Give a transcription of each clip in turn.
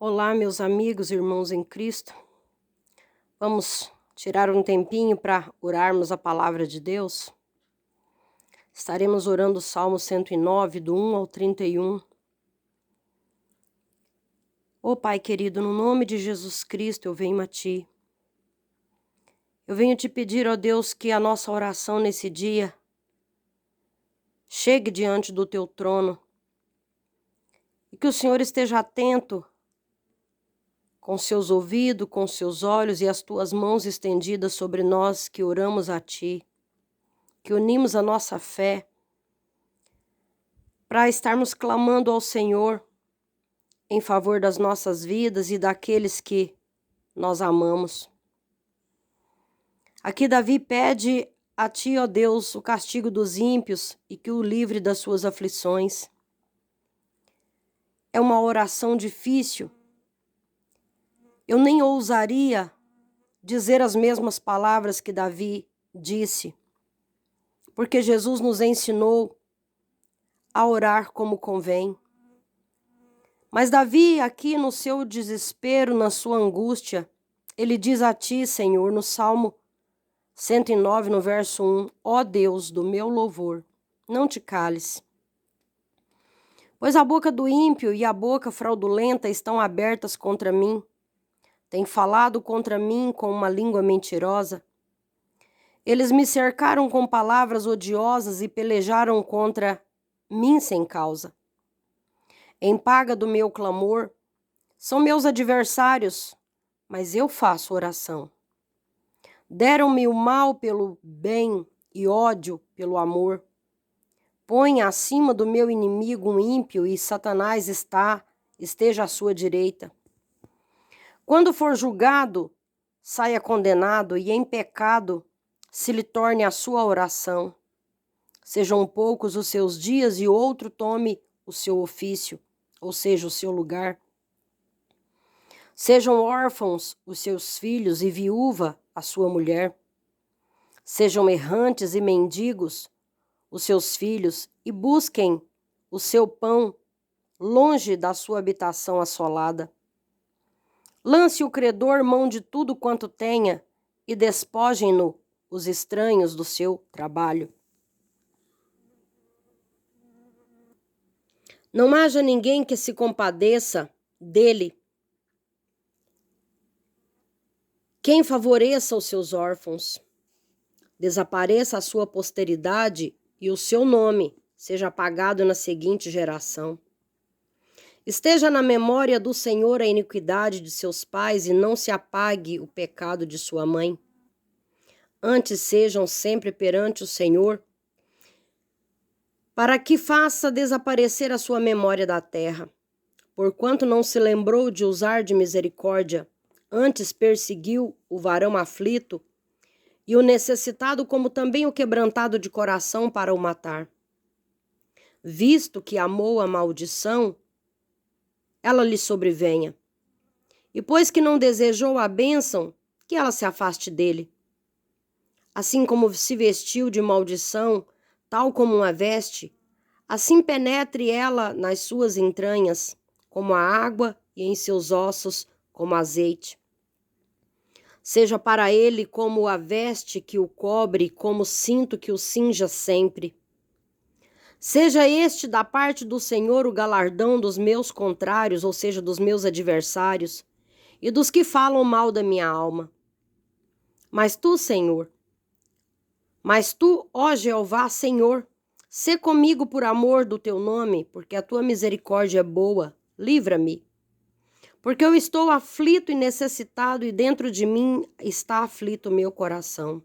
Olá, meus amigos e irmãos em Cristo. Vamos tirar um tempinho para orarmos a palavra de Deus. Estaremos orando o Salmo 109, do 1 ao 31. Ó Pai querido, no nome de Jesus Cristo eu venho a Ti. Eu venho te pedir, ó Deus, que a nossa oração nesse dia chegue diante do Teu trono e que o Senhor esteja atento com seus ouvidos, com seus olhos e as Tuas mãos estendidas sobre nós que oramos a Ti, que unimos a nossa fé para estarmos clamando ao Senhor em favor das nossas vidas e daqueles que nós amamos. Aqui Davi pede a Ti, ó Deus, o castigo dos ímpios e que o livre das suas aflições. É uma oração difícil. Eu nem ousaria dizer as mesmas palavras que Davi disse, porque Jesus nos ensinou a orar como convém. Mas Davi, aqui no seu desespero, na sua angústia, ele diz a Ti, Senhor, no Salmo 109, no verso 1, ó Deus do meu louvor, não te cales. Pois a boca do ímpio e a boca fraudulenta estão abertas contra mim. Tem falado contra mim com uma língua mentirosa. Eles me cercaram com palavras odiosas e pelejaram contra mim sem causa. Em paga do meu clamor, são meus adversários, mas eu faço oração. Deram-me o mal pelo bem e ódio pelo amor. Põe acima do meu inimigo um ímpio e Satanás esteja à sua direita. Quando for julgado, saia condenado e em pecado se lhe torne a sua oração. Sejam poucos os seus dias e outro tome o seu ofício, ou seja, o seu lugar. Sejam órfãos os seus filhos e viúva a sua mulher. Sejam errantes e mendigos os seus filhos e busquem o seu pão longe da sua habitação assolada. Lance o credor mão de tudo quanto tenha e despojem-no os estranhos do seu trabalho. Não haja ninguém que se compadeça dele. Quem favoreça os seus órfãos. Desapareça a sua posteridade e o seu nome seja apagado na seguinte geração. Esteja na memória do Senhor a iniquidade de seus pais e não se apague o pecado de sua mãe. Antes sejam sempre perante o Senhor, para que faça desaparecer a sua memória da terra. Porquanto não se lembrou de usar de misericórdia, antes perseguiu o varão aflito e o necessitado, como também o quebrantado de coração, para o matar. Visto que amou a maldição, ela lhe sobrevenha. E pois que não desejou a bênção, que ela se afaste dele. Assim como se vestiu de maldição, tal como uma veste, assim penetre ela nas suas entranhas, como a água, e em seus ossos, como azeite. Seja para ele como a veste que o cobre, como cinto que o cinja sempre. Seja este da parte do Senhor o galardão dos meus contrários, ou seja, dos meus adversários, e dos que falam mal da minha alma. Mas tu, ó Jeová, Senhor, sê comigo por amor do teu nome, porque a tua misericórdia é boa, livra-me. Porque eu estou aflito e necessitado, e dentro de mim está aflito o meu coração.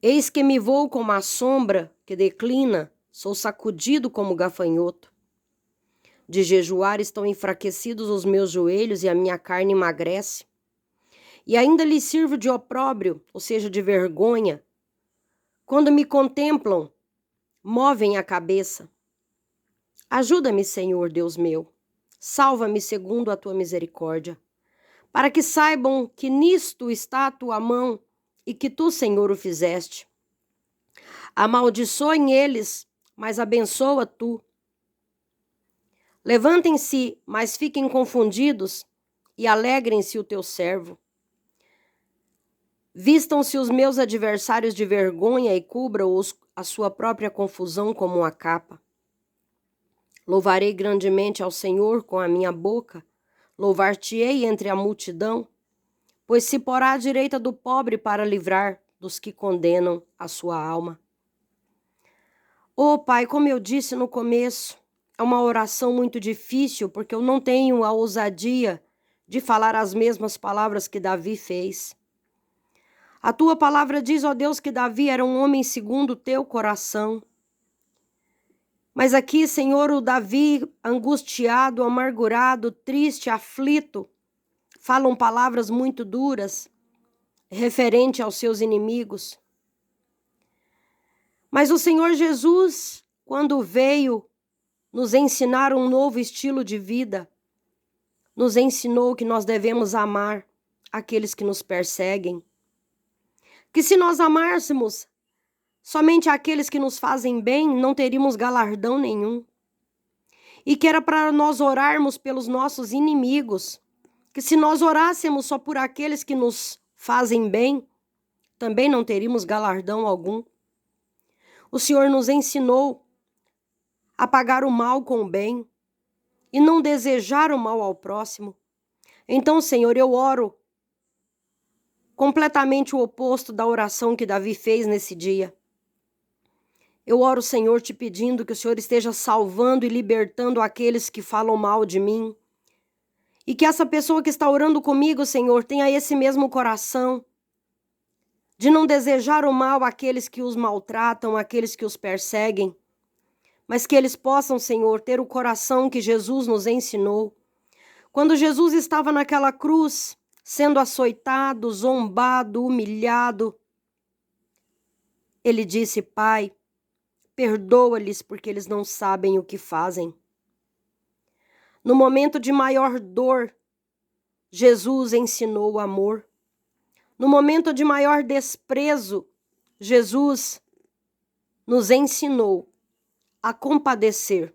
Eis que me vou como a sombra que declina, sou sacudido como gafanhoto. De jejuar estão enfraquecidos os meus joelhos e a minha carne emagrece. E ainda lhe sirvo de opróbrio, ou seja, de vergonha. Quando me contemplam, movem a cabeça. Ajuda-me, Senhor Deus meu. Salva-me segundo a tua misericórdia, para que saibam que nisto está a tua mão e que tu, Senhor, o fizeste. Amaldiçoem eles, mas abençoa tu. Levantem-se, mas fiquem confundidos, e alegrem-se o teu servo. Vistam-se os meus adversários de vergonha e cubram-os a sua própria confusão como uma capa. Louvarei grandemente ao Senhor com a minha boca, louvar-te-ei entre a multidão, pois se porá à direita do pobre para livrar dos que condenam a sua alma. Oh, Pai, como eu disse no começo, é uma oração muito difícil, porque eu não tenho a ousadia de falar as mesmas palavras que Davi fez. A tua palavra diz, ó Deus, que Davi era um homem segundo o teu coração. Mas aqui, Senhor, o Davi, angustiado, amargurado, triste, aflito, falam palavras muito duras, referente aos seus inimigos. Mas o Senhor Jesus, quando veio nos ensinar um novo estilo de vida, nos ensinou que nós devemos amar aqueles que nos perseguem. Que se nós amássemos somente aqueles que nos fazem bem, não teríamos galardão nenhum. E que era para nós orarmos pelos nossos inimigos. Que se nós orássemos só por aqueles que nos fazem bem, também não teríamos galardão algum. O Senhor nos ensinou a pagar o mal com o bem e não desejar o mal ao próximo. Então, Senhor, eu oro completamente o oposto da oração que Davi fez nesse dia. Eu oro, Senhor, te pedindo que o Senhor esteja salvando e libertando aqueles que falam mal de mim. E que essa pessoa que está orando comigo, Senhor, tenha esse mesmo coração de não desejar o mal àqueles que os maltratam, àqueles que os perseguem, mas que eles possam, Senhor, ter o coração que Jesus nos ensinou. Quando Jesus estava naquela cruz, sendo açoitado, zombado, humilhado, ele disse, Pai, perdoa-lhes porque eles não sabem o que fazem. No momento de maior dor, Jesus ensinou o amor. No momento de maior desprezo, Jesus nos ensinou a compadecer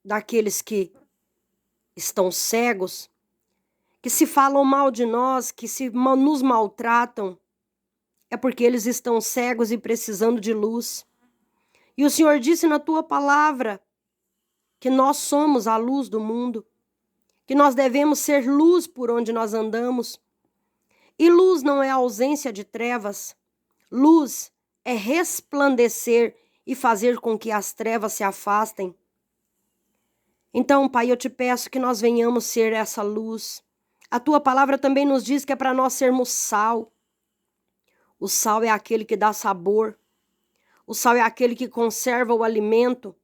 daqueles que estão cegos, que se falam mal de nós, que se nos maltratam, é porque eles estão cegos e precisando de luz. E o Senhor disse na tua palavra que nós somos a luz do mundo, que nós devemos ser luz por onde nós andamos. E luz não é ausência de trevas, luz é resplandecer e fazer com que as trevas se afastem. Então, Pai, eu te peço que nós venhamos ser essa luz. A tua palavra também nos diz que é para nós sermos sal. O sal é aquele que dá sabor. O sal é aquele que conserva o alimento.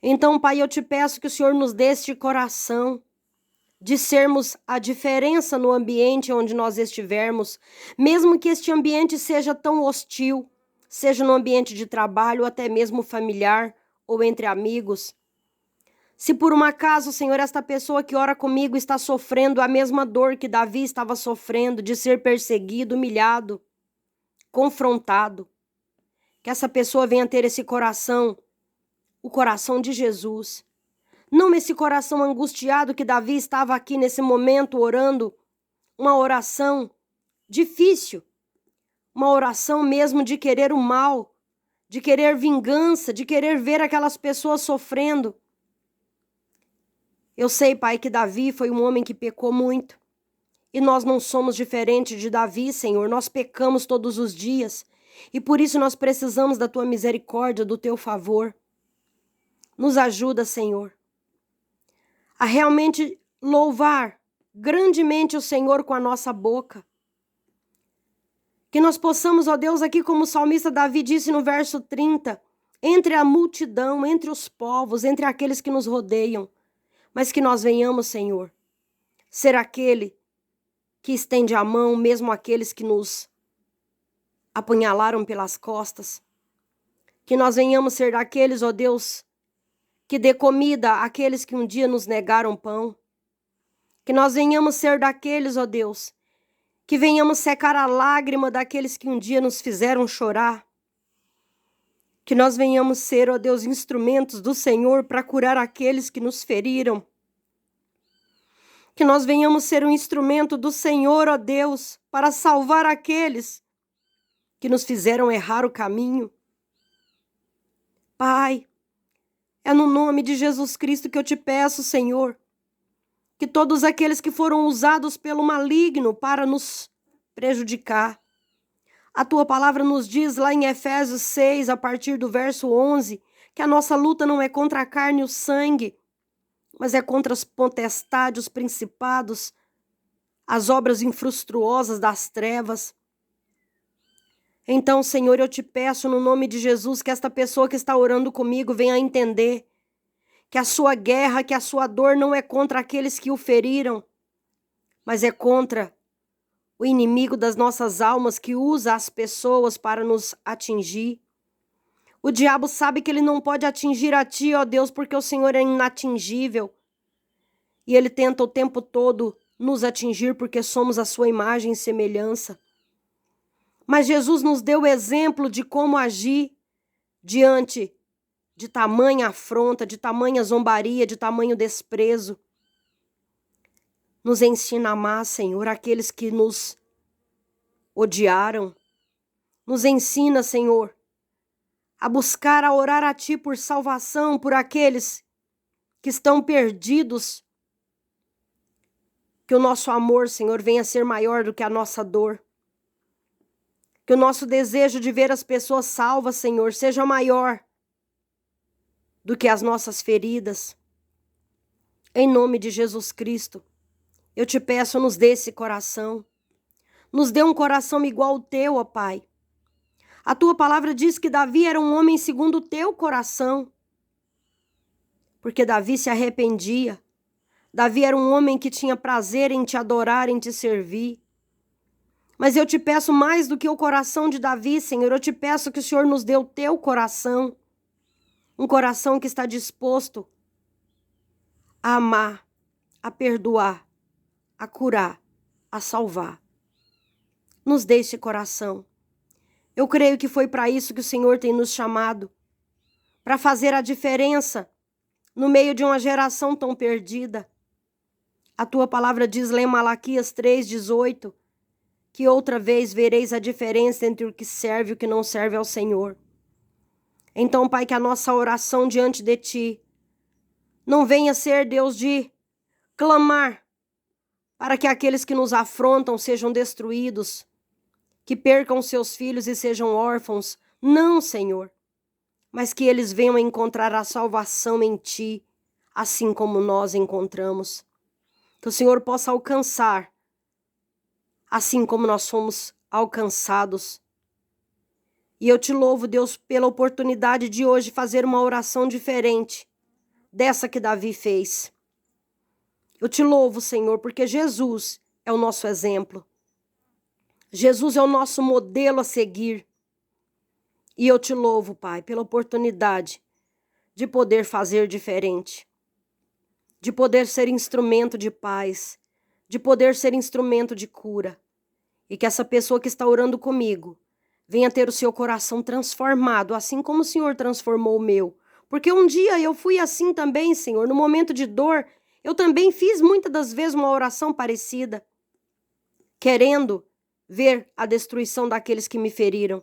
Então, Pai, eu te peço que o Senhor nos dê este coração de sermos a diferença no ambiente onde nós estivermos, mesmo que este ambiente seja tão hostil, seja no ambiente de trabalho, ou até mesmo familiar, ou entre amigos. Se por um acaso, Senhor, esta pessoa que ora comigo está sofrendo a mesma dor que Davi estava sofrendo, de ser perseguido, humilhado, confrontado, que essa pessoa venha ter esse coração, o coração de Jesus. Não esse coração angustiado que Davi estava aqui nesse momento orando, uma oração difícil, uma oração mesmo de querer o mal, de querer vingança, de querer ver aquelas pessoas sofrendo. Eu sei, Pai, que Davi foi um homem que pecou muito. E nós não somos diferentes de Davi, Senhor. Nós pecamos todos os dias. E por isso nós precisamos da tua misericórdia, do teu favor. Nos ajuda, Senhor, a realmente louvar grandemente o Senhor com a nossa boca. Que nós possamos, ó Deus, aqui como o salmista Davi disse no verso 30, entre a multidão, entre os povos, entre aqueles que nos rodeiam, mas que nós venhamos, Senhor, ser aquele que estende a mão, mesmo aqueles que nos apunhalaram pelas costas. Que nós venhamos ser daqueles, ó Deus, que dê comida àqueles que um dia nos negaram pão. Que nós venhamos ser daqueles, ó Deus, que venhamos secar a lágrima daqueles que um dia nos fizeram chorar. Que nós venhamos ser, ó Deus, instrumentos do Senhor para curar aqueles que nos feriram. Que nós venhamos ser um instrumento do Senhor, ó Deus, para salvar aqueles que nos fizeram errar o caminho. Pai, é no nome de Jesus Cristo que eu te peço, Senhor, que todos aqueles que foram usados pelo maligno para nos prejudicar. A tua palavra nos diz lá em Efésios 6, a partir do verso 11, que a nossa luta não é contra a carne e o sangue, mas é contra as potestades, os principados, as obras infrutuosas das trevas. Então, Senhor, eu te peço no nome de Jesus que esta pessoa que está orando comigo venha a entender que a sua guerra, que a sua dor não é contra aqueles que o feriram, mas é contra o inimigo das nossas almas que usa as pessoas para nos atingir. O diabo sabe que ele não pode atingir a ti, ó Deus, porque o Senhor é inatingível. E ele tenta o tempo todo nos atingir porque somos a sua imagem e semelhança. Mas Jesus nos deu o exemplo de como agir diante de tamanha afronta, de tamanha zombaria, de tamanho desprezo. Nos ensina a amar, Senhor, aqueles que nos odiaram. Nos ensina, Senhor, a buscar, a orar a Ti por salvação, por aqueles que estão perdidos. Que o nosso amor, Senhor, venha a ser maior do que a nossa dor. Que o nosso desejo de ver as pessoas salvas, Senhor, seja maior do que as nossas feridas. Em nome de Jesus Cristo, eu te peço, nos dê esse coração. Nos dê um coração igual ao teu, ó Pai. A tua palavra diz que Davi era um homem segundo o teu coração. Porque Davi se arrependia. Davi era um homem que tinha prazer em te adorar, em te servir. Mas eu te peço mais do que o coração de Davi, Senhor. Eu te peço que o Senhor nos dê o teu coração. Um coração que está disposto a amar, a perdoar, a curar, a salvar. Nos dê esse coração. Eu creio que foi para isso que o Senhor tem nos chamado. Para fazer a diferença no meio de uma geração tão perdida. A tua palavra diz lá em Malaquias 3:18, que outra vez vereis a diferença entre o que serve e o que não serve ao Senhor. Então, Pai, que a nossa oração diante de Ti não venha ser, Deus, de clamar para que aqueles que nos afrontam sejam destruídos, que percam seus filhos e sejam órfãos. Não, Senhor, mas que eles venham a encontrar a salvação em Ti, assim como nós encontramos. Que o Senhor possa alcançar, assim como nós fomos alcançados. E eu te louvo, Deus, pela oportunidade de hoje fazer uma oração diferente dessa que Davi fez. Eu te louvo, Senhor, porque Jesus é o nosso exemplo. Jesus é o nosso modelo a seguir. E eu te louvo, Pai, pela oportunidade de poder fazer diferente, de poder ser instrumento de paz, de poder ser instrumento de cura. E que essa pessoa que está orando comigo venha ter o seu coração transformado, assim como o Senhor transformou o meu. Porque um dia eu fui assim também, Senhor, no momento de dor, eu também fiz muitas das vezes uma oração parecida, querendo ver a destruição daqueles que me feriram.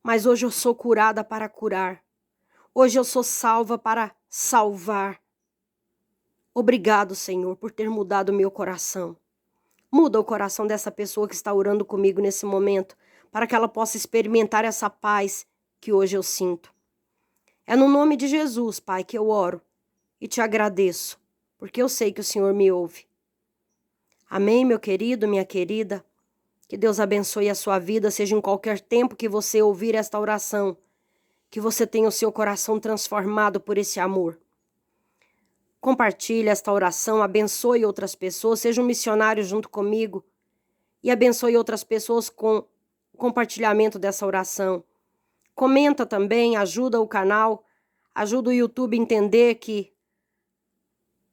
Mas hoje eu sou curada para curar. Hoje eu sou salva para salvar. Obrigado, Senhor, por ter mudado o meu coração. Muda o coração dessa pessoa que está orando comigo nesse momento, para que ela possa experimentar essa paz que hoje eu sinto. É no nome de Jesus, Pai, que eu oro e te agradeço, porque eu sei que o Senhor me ouve. Amém, meu querido, minha querida. Que Deus abençoe a sua vida, seja em qualquer tempo que você ouvir esta oração, que você tenha o seu coração transformado por esse amor. Compartilhe esta oração, abençoe outras pessoas, seja um missionário junto comigo e abençoe outras pessoas com o compartilhamento dessa oração. Comenta também, ajuda o canal, ajuda o YouTube a entender que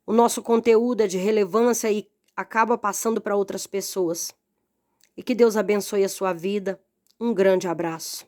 o nosso conteúdo é de relevância e acaba passando para outras pessoas. E que Deus abençoe a sua vida. Um grande abraço.